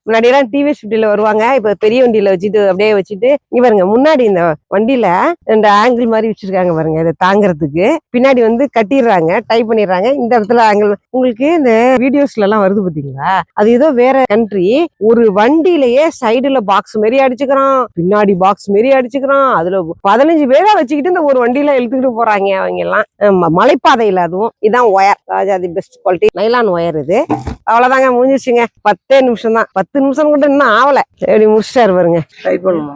முன்னாடி எல்லாம் டிவிஎஸ் 50ல வருவாங்க. இப்ப பெரிய வண்டியில வச்சுட்டு அப்படியே வச்சுட்டு இவருங்க முன்னாடி இந்த வண்டியில 2 ஆங்கிள் மாதிரி வச்சிருக்காங்க பாருங்க. இதை தாங்கறதுக்கு பின்னாடி வந்து கட்டிடுறாங்க, டைப் பண்ணிடுறாங்க. இந்த இடத்துல ஆங்கிள் உங்களுக்கு இந்த வீடியோஸ்ல எல்லாம் வருது பாத்தீங்களா? அது ஏதோ வேற கண்ட்ரி. ஒரு வண்டியிலேயே சைடுல பாக்ஸ் மாரி அடிச்சுக்கிறான், பின்னாடி பாக்ஸ் மாரி அடிச்சுக்கிறான். அதுல 15 பேரா வச்சுக்கிட்டு இந்த ஒரு வண்டியில இழுத்துக்கிட்டு போறாங்க அவங்க எல்லாம். மலைப்பாதையில அதுவும். இதான் ஒயர், ராஜாதி பெஸ்ட் குவாலிட்டி நைலான் ஒயர் இது. அவ்வளவுதாங்க, முடிஞ்சிருச்சுங்க. 10 நிமிஷம் தான். 10 நிமிஷம் கூட இன்னும் ஆகல. எப்படி முடிச்சிட்டாரு பாருங்க. டைப் பண்ணுமா?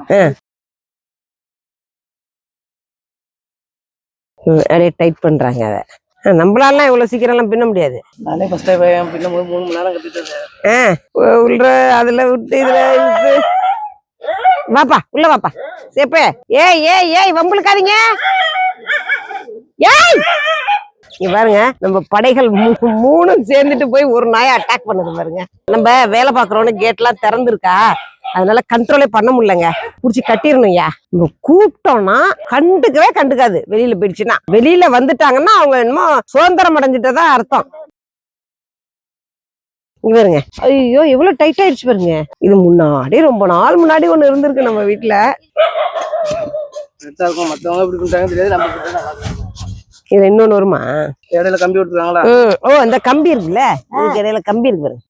அப்படியே டைட் பண்றாங்க. அதை நம்மளால இவ்வளவு சீக்கிரம் எல்லாம் பின்ன முடியாது. நானே ஃபர்ஸ்ட் டைம் பின்னும் போது 3 மணி நேரம் கட்டிட்டேன். உள்ள அதுல விட்டு இதுல இழுத்து வாப்பா, உள்ள வாப்பா சேப்பே. ஏய் ஏய் ஏய் வம்புழுக்காதீங்க. ஏய் இங்க பாருங்க, நம்ம படைகள் 3 சேர்ந்துட்டு போய் ஒரு நாயை அட்டாக் பண்ணது பாருங்க. நம்ம வேலை பாக்குறோம்னு கேட் எல்லாம் திறந்துருக்கா, அதனால கண்ட்ரோலே பண்ண முடியலங்க. புடிச்சு கட்டிடணும்யா. நம்ம கூப்பிட்டோம்னா கண்டுக்காது. வெளியில போயிடுச்சுன்னா, வெளியில வந்துட்டாங்கன்னா அவங்க என்னமோ சுதந்திரம் அடைஞ்சிட்டதா அர்த்தம். இங்க பாருங்க, ஐயோ எவ்வளவு டைட் ஆயிடுச்சு பாருங்க. இது முன்னாடி ரொம்ப நாள் முன்னாடி ஒண்ணு இருந்திருக்கு நம்ம வீட்டுல. மத்தவங்க எப்படி பண்ணிட்டாங்க தெரியாது, நம்ம இதுல இன்னொன்னு வருமா? இடையில கம்பி விட்டுருக்காங்களா? ஓ அந்த கம்பி இருக்குல்ல, இதுக்கு இடையில கம்பி இருக்கு பாருங்க.